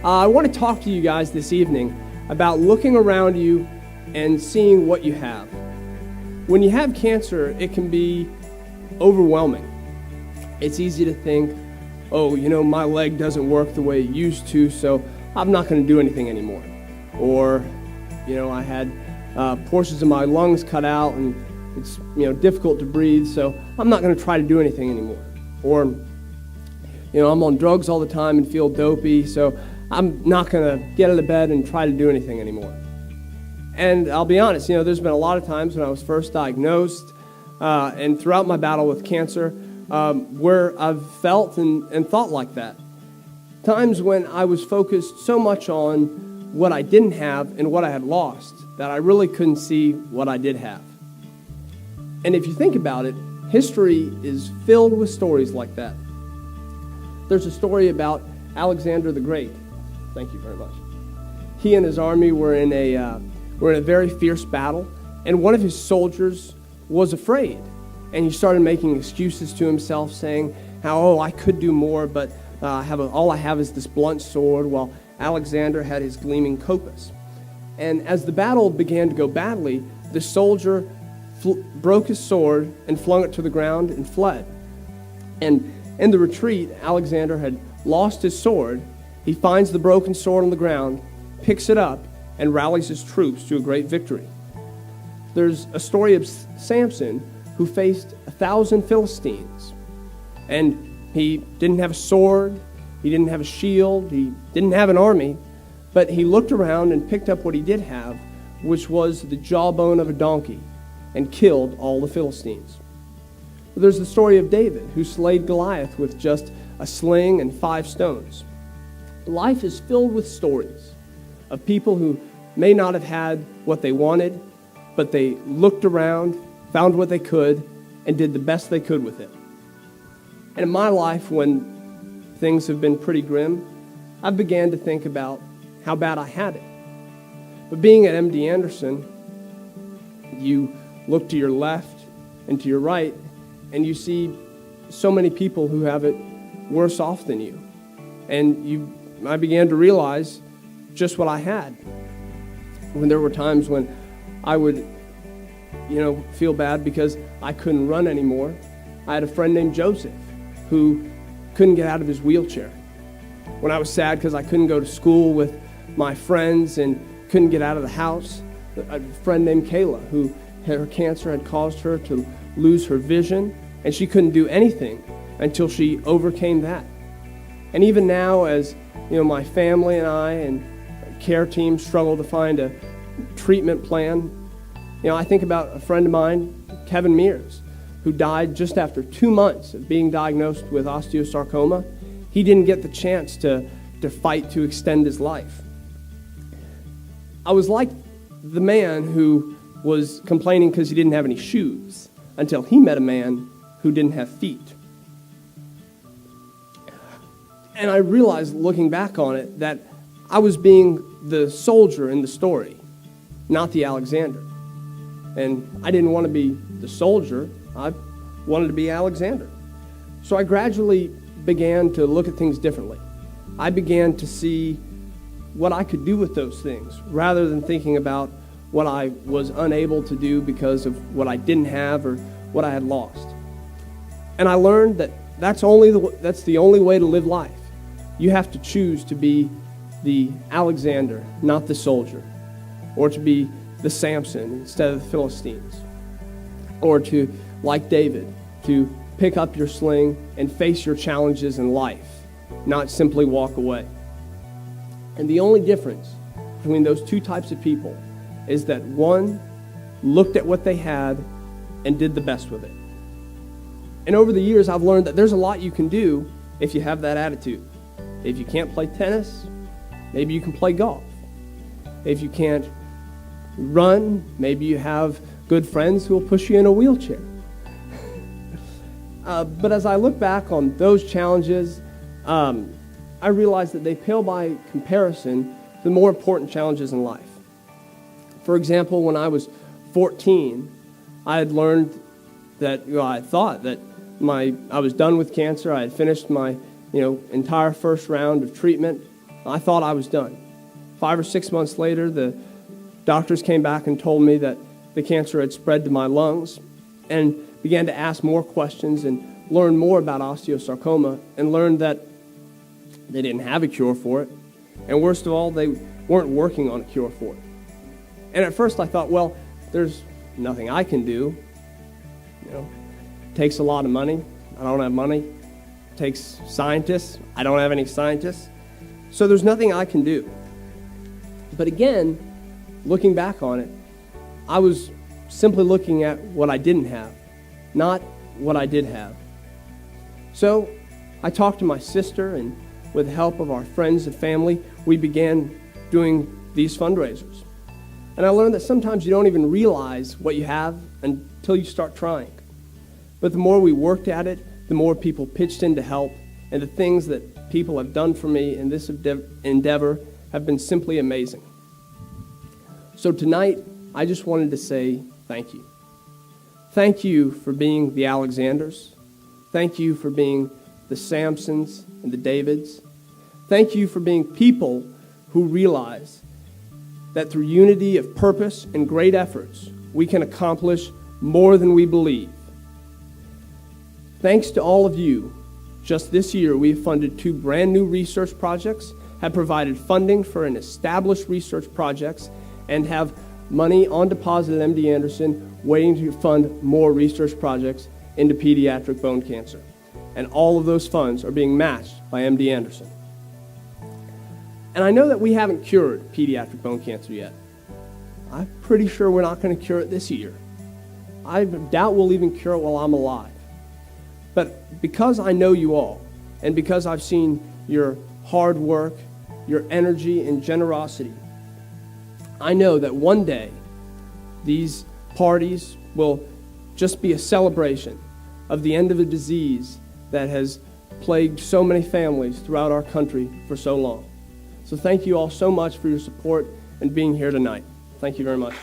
I want to talk to you guys this evening about looking around you and seeing what you have. When you have cancer, it can be overwhelming. It's easy to think, oh, my leg doesn't work the way it used to, so I'm not going to do anything anymore. Or, I had portions of my lungs cut out and it's, difficult to breathe, so I'm not going to try to do anything anymore. Or, I'm on drugs all the time and feel dopey, so I'm not going to get out of bed and try to do anything anymore. And I'll be honest, there's been a lot of times when I was first diagnosed and throughout my battle with cancer where I've felt and thought like that. Times when I was focused so much on what I didn't have and what I had lost that I really couldn't see what I did have. And if you think about it, history is filled with stories like that. There's a story about Alexander the Great. Thank you very much. He and his army were in a very fierce battle, and one of his soldiers was afraid, and he started making excuses to himself, saying how, I could do more, but all I have is this blunt sword, while Alexander had his gleaming kopis. And as the battle began to go badly, the soldier broke his sword and flung it to the ground and fled. And in the retreat, Alexander had lost his sword. He finds the broken sword on the ground, picks it up, and rallies his troops to a great victory. There's a story of Samson who faced 1,000 Philistines. And he didn't have a sword, he didn't have a shield, he didn't have an army, but he looked around and picked up what he did have, which was the jawbone of a donkey, and killed all the Philistines. There's the story of David, who slayed Goliath with just a sling and 5 stones. Life is filled with stories of people who may not have had what they wanted, but they looked around, found what they could, and did the best they could with it. And in my life, when things have been pretty grim, I began to think about how bad I had it. But being at MD Anderson, you look to your left and to your right, and you see so many people who have it worse off than you. And I began to realize just what I had. When there were times when I would, feel bad because I couldn't run anymore. I had a friend named Joseph who couldn't get out of his wheelchair. When I was sad because I couldn't go to school with my friends and couldn't get out of the house, a friend named Kayla who her cancer had caused her to lose her vision, and she couldn't do anything until she overcame that. And even now, as my family and I and care team struggle to find a treatment plan, I think about a friend of mine, Kevin Mears, who died just after 2 months of being diagnosed with osteosarcoma. He didn't get the chance to fight to extend his life. I was like the man who was complaining because he didn't have any shoes until he met a man who didn't have feet. And I realized, looking back on it, that I was being the soldier in the story, not the Alexander. And I didn't want to be the soldier. I wanted to be Alexander. So I gradually began to look at things differently. I began to see what I could do with those things, rather than thinking about what I was unable to do because of what I didn't have or what I had lost. And I learned that that's the only way to live life. You have to choose to be the Alexander, not the soldier, or to be the Samson instead of the Philistines, or to, like David, to pick up your sling and face your challenges in life, not simply walk away. And the only difference between those two types of people is that one looked at what they had and did the best with it. And over the years, I've learned that there's a lot you can do if you have that attitude. If you can't play tennis, maybe you can play golf. If you can't run, maybe you have good friends who will push you in a wheelchair. But as I look back on those challenges, I realize that they pale by comparison to the more important challenges in life. For example, when I was 14, I had learned that, I thought that I was done with cancer. I had finished my, entire first round of treatment. I thought I was done. 5 or 6 months later, the doctors came back and told me that the cancer had spread to my lungs, and began to ask more questions and learn more about osteosarcoma, and learned that they didn't have a cure for it. And worst of all, they weren't working on a cure for it. And at first I thought, well, there's nothing I can do. It takes a lot of money. I don't have money. It takes scientists. I don't have any scientists. So there's nothing I can do. But again, looking back on it, I was simply looking at what I didn't have, not what I did have. So I talked to my sister, and with the help of our friends and family, we began doing these fundraisers. And I learned that sometimes you don't even realize what you have until you start trying. But the more we worked at it, the more people pitched in to help, and the things that people have done for me in this endeavor have been simply amazing. So tonight, I just wanted to say thank you. Thank you for being the Alexanders. Thank you for being the Samsons and the Davids. Thank you for being people who realize that through unity of purpose and great efforts, we can accomplish more than we believe. Thanks to all of you, just this year we have funded 2 brand new research projects, have provided funding for an established research projects, and have money on deposit at MD Anderson waiting to fund more research projects into pediatric bone cancer. And all of those funds are being matched by MD Anderson. And I know that we haven't cured pediatric bone cancer yet. I'm pretty sure we're not going to cure it this year. I doubt we'll even cure it while I'm alive. But because I know you all, and because I've seen your hard work, your energy and generosity, I know that one day these parties will just be a celebration of the end of a disease that has plagued so many families throughout our country for so long. So thank you all so much for your support and being here tonight. Thank you very much.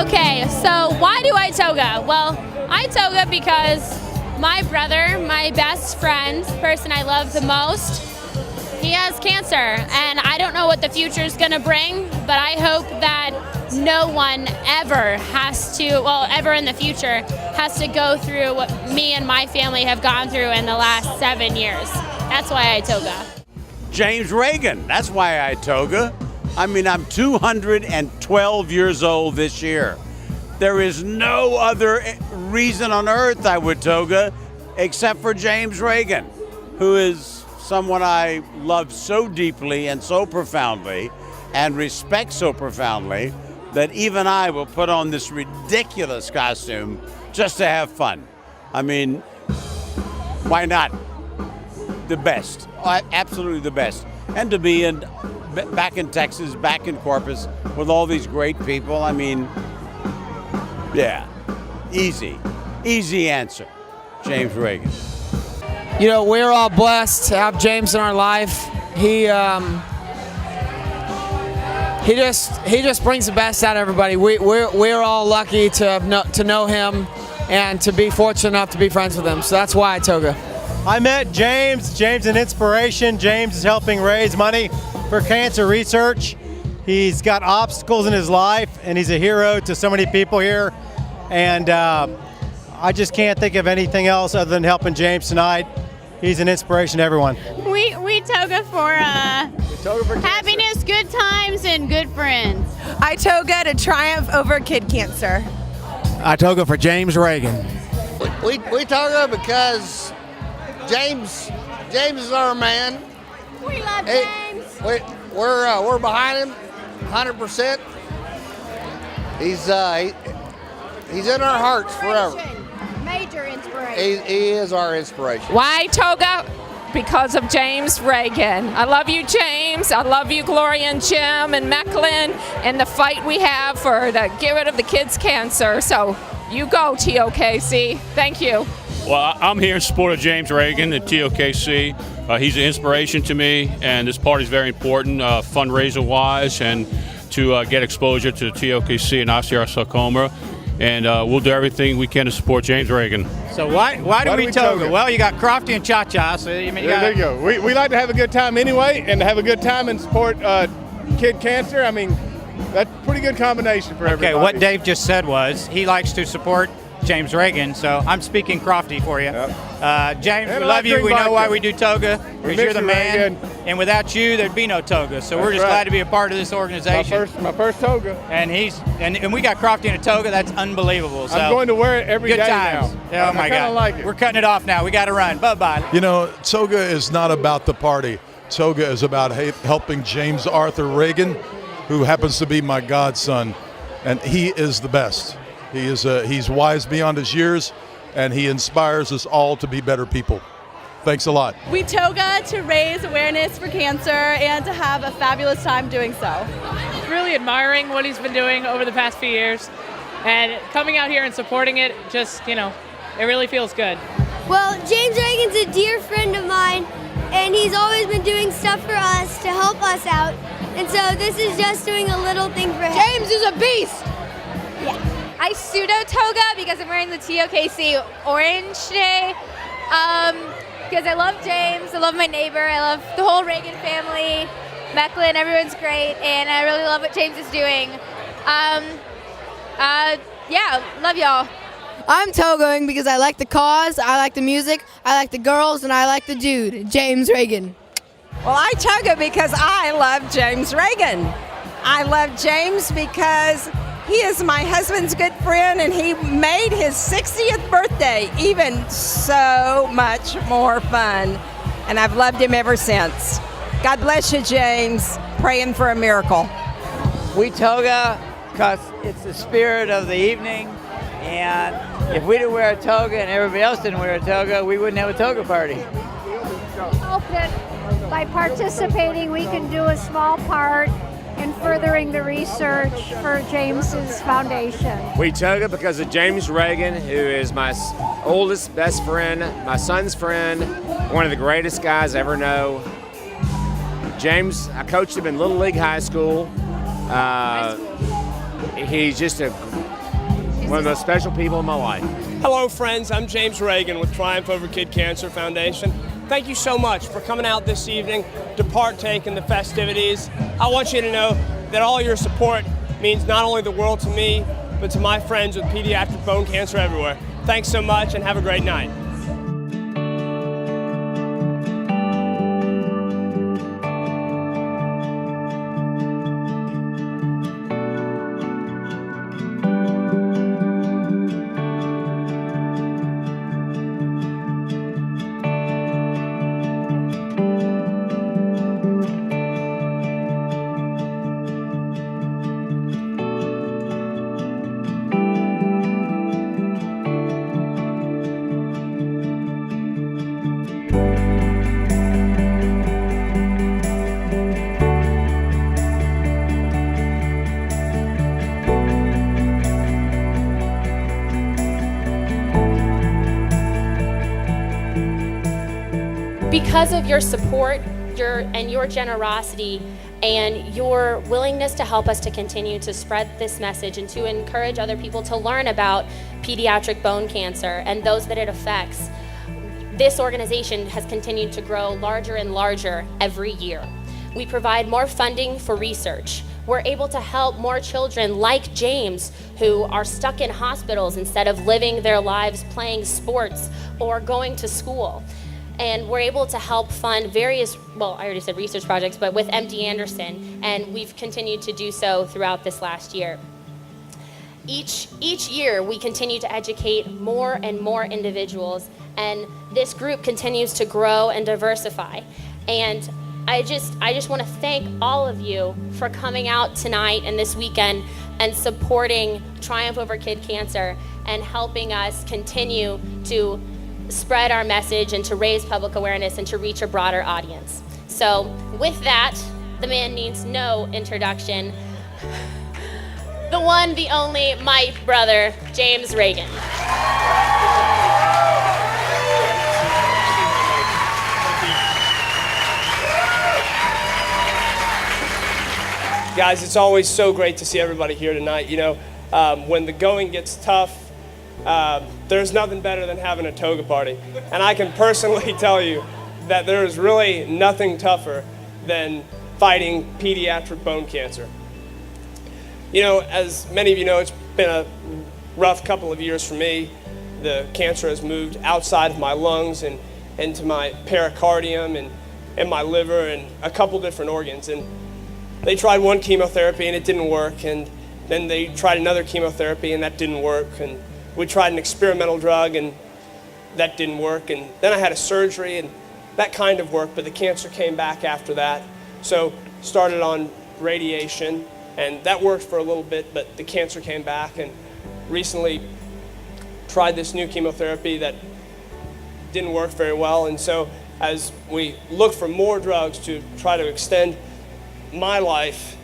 Okay, so why do I toga? Well, I toga because my brother, my best friend, person I love the most, he has cancer, and I don't know what the future is going to bring, but I hope that no one ever has to, well, ever in the future, has to go through what me and my family have gone through in the last 7 years. That's why I toga. James Reagan, that's why I toga. I mean, I'm 212 years old this year. There is no other reason on earth I would toga except for James Reagan, who is someone I love so deeply and so profoundly and respect so profoundly that even I will put on this ridiculous costume just to have fun. I mean, why not? The best, absolutely the best. And to be back in Texas, back in Corpus, with all these great people, I mean, yeah, easy answer, James Reagan. You know, we're all blessed to have James in our life. He just brings the best out of everybody. We're all lucky to know him and to be fortunate enough to be friends with him. So that's why I toga. I met James. James is an inspiration. James is helping raise money for cancer research. He's got obstacles in his life, and he's a hero to so many people here. And I just can't think of anything else other than helping James tonight. He's an inspiration to everyone. We toga for happiness, good times, and good friends. I toga to triumph over kid cancer. I toga for James Reagan. We toga because James is our man. We love James. We're behind him 100%. He's in our hearts forever. Major inspiration. He is our inspiration. Why toga? because of James Reagan. I love you, James. I love you, Gloria and Jim and Mecklin, and the fight we have for the get rid of the kids' cancer. So you go, TOKC. Thank you. Well, I'm here in support of James Reagan at TOKC. He's an inspiration to me, and this party is very important fundraiser-wise and to get exposure to TOKC and osteosarcoma. And we'll do everything we can to support James Reagan. So why do we toga? Well, you got Crofty and Cha-Cha. So I mean, there you go. We like to have a good time anyway, and to have a good time and support kid cancer. I mean, that's a pretty good combination for everybody. Okay, what Dave just said was he likes to support James Reagan, so I'm speaking Crofty for you. Yep. James, we love you. We know why we do toga, because you're the man. And without you, there'd be no toga. So we're just glad to be a part of this organization. My first toga. And we got Crofty in a toga. That's unbelievable. So I'm going to wear it every day times. now. Oh my God! Like it. We're cutting it off now. We got to run. Bye-bye. You know, toga is not about the party. Toga is about helping James Arthur Reagan, who happens to be my godson, and he is the best. He's wise beyond his years, and he inspires us all to be better people. Thanks a lot. We toga to raise awareness for cancer and to have a fabulous time doing so. Really admiring what he's been doing over the past few years, and coming out here and supporting it, just, it really feels good. Well, James Reagan's a dear friend of mine, and he's always been doing stuff for us to help us out, and so this is just doing a little thing for him. James is a beast! Yeah. I pseudo toga because I'm wearing the TOKC orange today. Because I love James, I love my neighbor, I love the whole Reagan family, Mecklin, everyone's great, and I really love what James is doing. Yeah, love y'all. I'm togaing because I like the cause, I like the music, I like the girls, and I like the dude, James Reagan. Well, I toga because I love James Reagan. I love James because he is my husband's good friend, and he made his 60th birthday even so much more fun. And I've loved him ever since. God bless you, James. Praying for a miracle. We toga because it's the spirit of the evening. And if we didn't wear a toga and everybody else didn't wear a toga, we wouldn't have a toga party. Hope that by participating, we can do a small part in furthering the research for James's foundation. We toga because of James Reagan, who is my oldest best friend, my son's friend, one of the greatest guys I ever know. James, I coached him in Little League High School. He's just one of the most special people in my life. Hello, friends. I'm James Reagan with Triumph Over Kid Cancer Foundation. Thank you so much for coming out this evening to partake in the festivities. I want you to know that all your support means not only the world to me, but to my friends with pediatric bone cancer everywhere. Thanks so much and have a great night. Because of your support, your generosity, and your willingness to help us to continue to spread this message and to encourage other people to learn about pediatric bone cancer and those that it affects, this organization has continued to grow larger and larger every year. We provide more funding for research. We're able to help more children like James who are stuck in hospitals instead of living their lives playing sports or going to school. And we're able to help fund various, well, I already said research projects, but with MD Anderson, and we've continued to do so throughout this last year. Each year, we continue to educate more and more individuals, and this group continues to grow and diversify. And I just want to thank all of you for coming out tonight and this weekend and supporting Triumph Over Kid Cancer and helping us continue to spread our message and to raise public awareness and to reach a broader audience. So with that, the man needs no introduction. The one, the only, my brother, James Reagan. Guys, it's always so great to see everybody here tonight. You know, when the going gets tough, there's nothing better than having a toga party. And I can personally tell you that there is really nothing tougher than fighting pediatric bone cancer. You know, as many of you know, it's been a rough couple of years for me. The cancer has moved outside of my lungs and into my pericardium and my liver and a couple different organs. And they tried one chemotherapy and it didn't work, and then they tried another chemotherapy and that didn't work, and we tried an experimental drug and that didn't work, and then I had a surgery and that kind of worked, but the cancer came back after that. So started on radiation and that worked for a little bit, but the cancer came back, and recently tried this new chemotherapy that didn't work very well. And so as we look for more drugs to try to extend my life,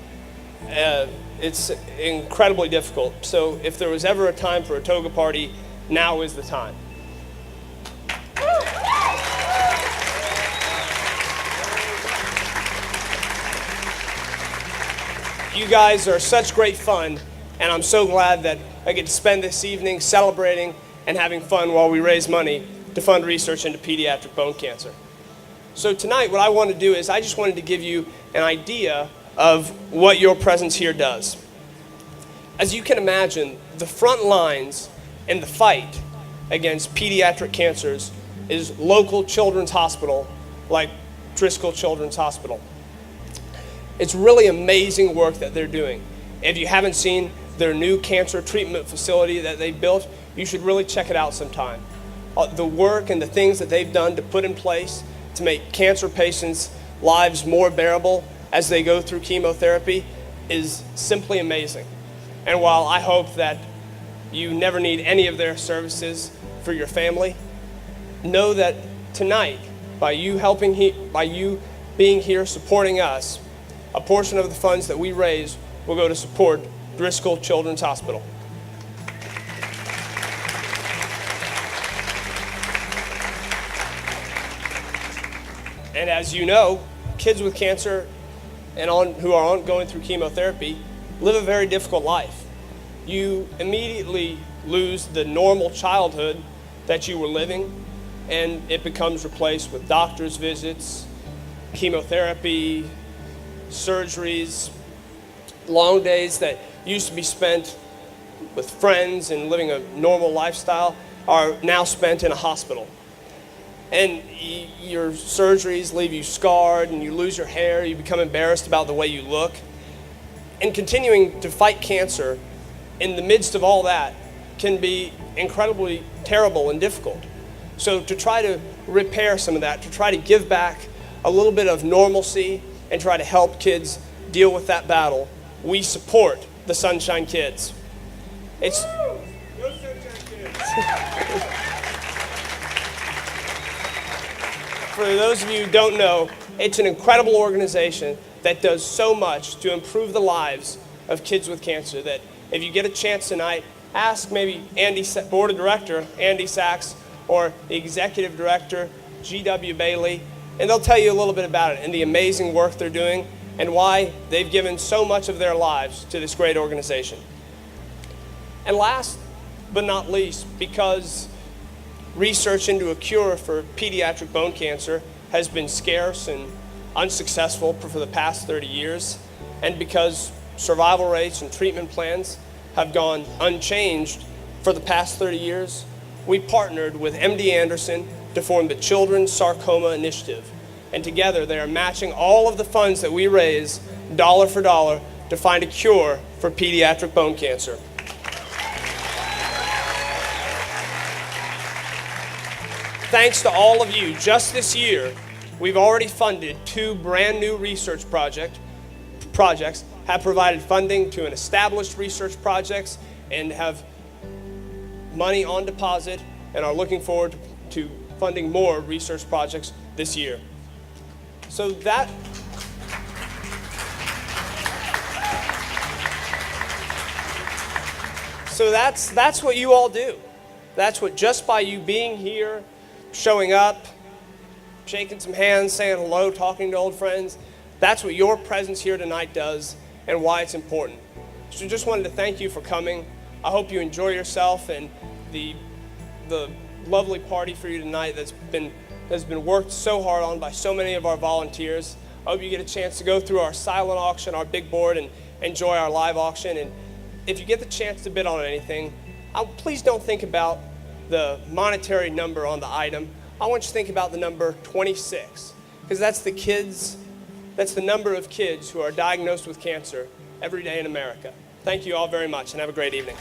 it's incredibly difficult. So if there was ever a time for a toga party, now is the time. You guys are such great fun, and I'm so glad that I get to spend this evening celebrating and having fun while we raise money to fund research into pediatric bone cancer. So tonight, what I want to do is I just wanted to give you an idea of what your presence here does. As you can imagine, the front lines in the fight against pediatric cancers is local children's hospital like Driscoll Children's Hospital. It's really amazing work that they're doing. If you haven't seen their new cancer treatment facility that they built, you should really check it out sometime. The work and the things that they've done to put in place to make cancer patients' lives more bearable as they go through chemotherapy is simply amazing. And while I hope that you never need any of their services for your family, know that tonight, by you being here supporting us, a portion of the funds that we raise will go to support Driscoll Children's Hospital. And as you know, kids with cancer and who are going through chemotherapy live a very difficult life. You immediately lose the normal childhood that you were living, and it becomes replaced with doctor's visits, chemotherapy, surgeries. Long days that used to be spent with friends and living a normal lifestyle are now spent in a hospital. And your surgeries leave you scarred, and you lose your hair, you become embarrassed about the way you look. And continuing to fight cancer in the midst of all that can be incredibly terrible and difficult. So to try to repair some of that, to try to give back a little bit of normalcy and try to help kids deal with that battle, we support the Sunshine Kids. It's For those of you who don't know, it's an incredible organization that does so much to improve the lives of kids with cancer that if you get a chance tonight, ask maybe Board of Director Andy Sachs or the Executive Director G.W. Bailey, and they'll tell you a little bit about it and the amazing work they're doing and why they've given so much of their lives to this great organization. And last but not least, because research into a cure for pediatric bone cancer has been scarce and unsuccessful for the past 30 years, and because survival rates and treatment plans have gone unchanged for the past 30 years, we partnered with MD Anderson to form the Children's Sarcoma Initiative. And together they are matching all of the funds that we raise dollar for dollar to find a cure for pediatric bone cancer. Thanks to all of you, just this year, we've already funded 2 brand new research projects, have provided funding to an established research projects, and have money on deposit and are looking forward to to funding more research projects this year. So that's what you all do. That's what, just by you being here, showing up, shaking some hands, saying hello, talking to old friends, that's what your presence here tonight does and why it's important. So just wanted to thank you for coming. I hope you enjoy yourself and the lovely party for you tonight that's been worked so hard on by so many of our volunteers. I hope you get a chance to go through our silent auction, our big board, and enjoy our live auction. And if you get the chance to bid on anything, please don't think about the monetary number on the item. I want you to think about the number 26, because that's the number of kids who are diagnosed with cancer every day in America. Thank you all very much, and have a great evening.